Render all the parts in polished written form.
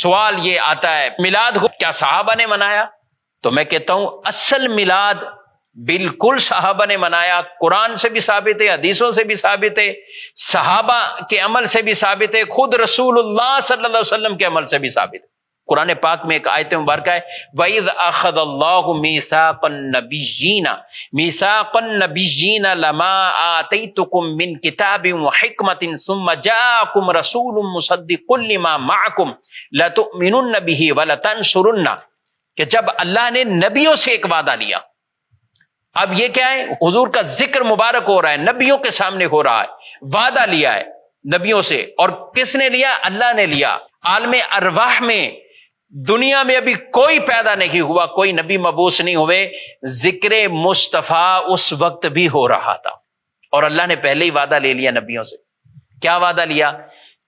سوال یہ آتا ہے میلاد کیا صحابہ نے منایا؟ تو میں کہتا ہوں اصل میلاد بالکل صحابہ نے منایا، قرآن سے بھی ثابت ہے، حدیثوں سے بھی ثابت ہے، صحابہ کے عمل سے بھی ثابت ہے، خود رسول اللہ صلی اللہ علیہ وسلم کے عمل سے بھی ثابت ہے۔ قرآن پاک میں ایک آیت مبارکہ ہے وَإِذْ أَخَذَ اللَّهُ مِيثَاقَ النَّبِيِّينَ لَمَا آتَيْتُكُم مِّن كِتَابٍ وَحِكْمَةٍ ثُمَّ جَاءَكُمْ رَسُولٌ مُصَدِّقٌ لِّمَا مَعَكُمْ لَتُؤْمِنُنَّ بِهِ وَلَتَنصُرُنَّهُ، کہ جب اللہ نے نبیوں سے ایک وعدہ لیا، اب یہ کیا ہے؟ حضور کا ذکر مبارک ہو رہا ہے، نبیوں کے سامنے ہو رہا ہے، وعدہ لیا ہے نبیوں سے، اور کس نے لیا؟ اللہ نے لیا۔ عالم ارواح میں دنیا میں ابھی کوئی پیدا نہیں ہوا، کوئی نبی مبعوث نہیں ہوئے، ذکر مصطفیٰ اس وقت بھی ہو رہا تھا، اور اللہ نے پہلے ہی وعدہ لے لیا نبیوں سے۔ کیا وعدہ لیا؟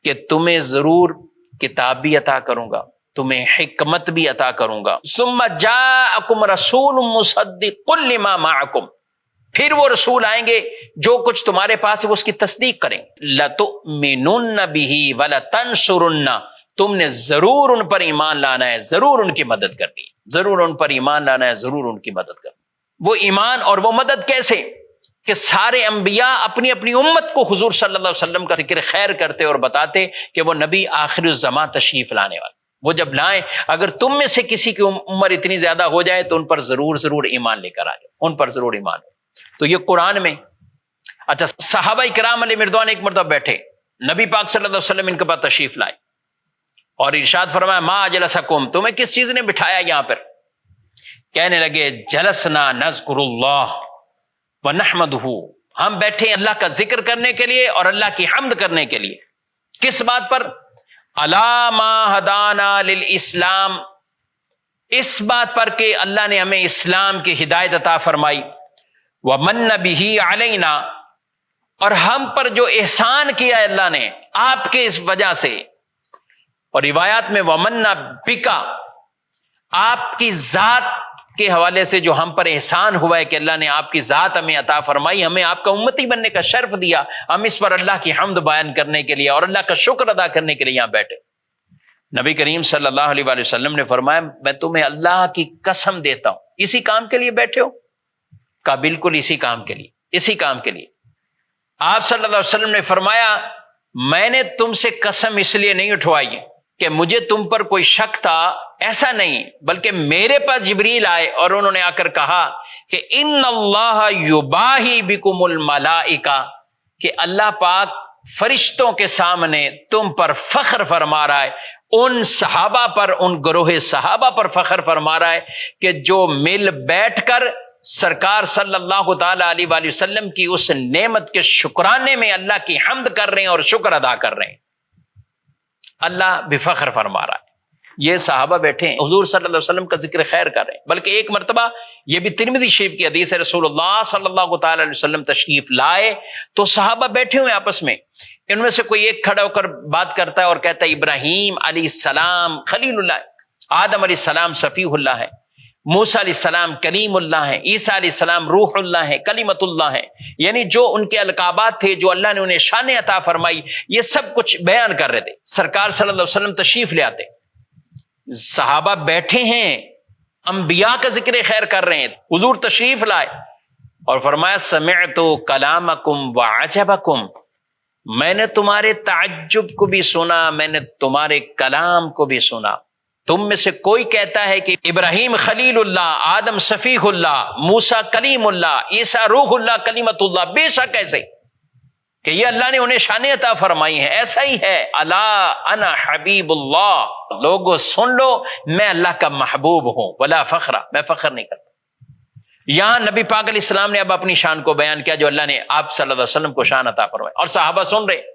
کہ تمہیں ضرور کتاب بھی عطا کروں گا، تمہیں حکمت بھی عطا کروں گا، ثم جاءکم رسول مصدق لما معکم، پھر وہ رسول آئیں گے جو کچھ تمہارے پاس ہے وہ اس کی تصدیق کریں۔ لتؤمنن بہ ولتنصرن، تم نے ضرور ان پر ایمان لانا ہے، ضرور ان کی مدد کرنی ہے، ضرور ان پر ایمان لانا ہے، ضرور ان کی مدد کرنی۔ وہ ایمان اور وہ مدد کیسے؟ کہ سارے انبیاء اپنی اپنی امت کو حضور صلی اللہ علیہ وسلم کا ذکر خیر کرتے اور بتاتے کہ وہ نبی آخر الزمان تشریف لانے والے، وہ جب لائیں، اگر تم میں سے کسی کی عمر اتنی زیادہ ہو جائے تو ان پر ضرور ایمان لے کر آ جائے، ان پر ضرور ایمان ہے۔ تو یہ قرآن میں۔ اچھا، صحابہ کرام علیہ مردوان ایک مرتبہ بیٹھے، نبی پاک صلی اللہ علیہ وسلم ان کے پاس تشریف لائے اور ارشاد فرمایا ما اجلسکم، تمہیں کس چیز نے بٹھایا یہاں پر؟ کہنے لگے جلسنا نذکر اللہ ونحمدہ، ہم بیٹھے اللہ کا ذکر کرنے کے لیے اور اللہ کی حمد کرنے کے لیے۔ کس بات پر؟ الا ما ہدانا للاسلام، اس بات پر کہ اللہ نے ہمیں اسلام کی ہدایت عطا فرمائی، ومن بہ علینا، اور ہم پر جو احسان کیا ہے اللہ نے آپ کے اس وجہ سے، اور روایات میں ومن بکا، آپ کی ذات کے حوالے سے جو ہم پر احسان ہوا ہے کہ اللہ نے آپ کی ذات ہمیں عطا فرمائی، ہمیں آپ کا امتی بننے کا شرف دیا، ہم اس پر اللہ کی حمد بیان کرنے کے لیے اور اللہ کا شکر ادا کرنے کے لیے یہاں بیٹھے۔ نبی کریم صلی اللہ علیہ وآلہ وسلم نے فرمایا میں تمہیں اللہ کی قسم دیتا ہوں، اسی کام کے لیے بیٹھے ہو؟ کہا بالکل اسی کام کے لیے، اسی کام کے لیے۔ آپ صلی اللہ علیہ وسلم نے فرمایا میں نے تم سے قسم اس لیے نہیں اٹھوائی کہ مجھے تم پر کوئی شک تھا، ایسا نہیں، بلکہ میرے پاس جبریل آئے اور انہوں نے آ کر کہا کہ ان اللہ یباہی بکم الملائکہ، کہ اللہ پاک فرشتوں کے سامنے تم پر فخر فرما رہا ہے، ان صحابہ پر، ان گروہ صحابہ پر فخر فرما رہا ہے کہ جو مل بیٹھ کر سرکار صلی اللہ تعالی علیہ وآلہ وسلم کی اس نعمت کے شکرانے میں اللہ کی حمد کر رہے ہیں اور شکر ادا کر رہے ہیں۔ اللہ بفخر فرما رہا ہے، یہ صحابہ بیٹھے ہیں حضور صلی اللہ علیہ وسلم کا ذکر خیر کر رہے ہیں۔ بلکہ ایک مرتبہ یہ بھی ترمذی شریف کی حدیث ہے، رسول اللہ صلی اللہ تعالی علیہ وسلم تشریف لائے تو صحابہ بیٹھے ہوئے آپس میں، ان میں سے کوئی ایک کھڑا ہو کر بات کرتا ہے اور کہتا ہے ابراہیم علیہ السلام خلیل اللہ ہے، آدم علیہ السلام صفیہ اللہ ہے، موسیٰ علیہ السلام کلیم اللہ ہے، عیسیٰ علیہ السلام روح اللہ ہے، کلمت اللہ ہے، یعنی جو ان کے القابات تھے، جو اللہ نے انہیں شان عطا فرمائی، یہ سب کچھ بیان کر رہے تھے۔ سرکار صلی اللہ علیہ وسلم تشریف لے آتے، صحابہ بیٹھے ہیں، انبیاء کا ذکر خیر کر رہے ہیں، حضور تشریف لائے اور فرمایا سمعت کلامکم وعجبکم، میں نے تمہارے تعجب کو بھی سنا، میں نے تمہارے کلام کو بھی سنا۔ تم میں سے کوئی کہتا ہے کہ ابراہیم خلیل اللہ، آدم صفیح اللہ، موسیٰ کلیم اللہ، عیسیٰ روح اللہ کلمت اللہ، بے شک ایسے کہ یہ اللہ نے انہیں شان عطا فرمائی ہے، ایسا ہی ہے۔ الا انا حبیب اللہ، لوگوں سن لو میں اللہ کا محبوب ہوں، ولا فخرا، میں فخر نہیں کرتا۔ یہاں نبی پاک علیہ السلام نے اب اپنی شان کو بیان کیا جو اللہ نے آپ صلی اللہ علیہ وسلم کو شان عطا فرمائی، اور صحابہ سن رہے۔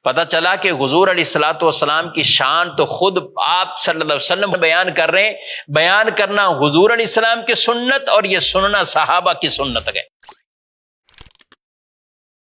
پتہ چلا کہ حضور علیہ الصلوۃ والسلام کی شان تو خود آپ صلی اللہ علیہ وسلم بیان کر رہے ہیں، بیان کرنا حضور علیہ السلام کی سنت اور یہ سننا صحابہ کی سنت ہے۔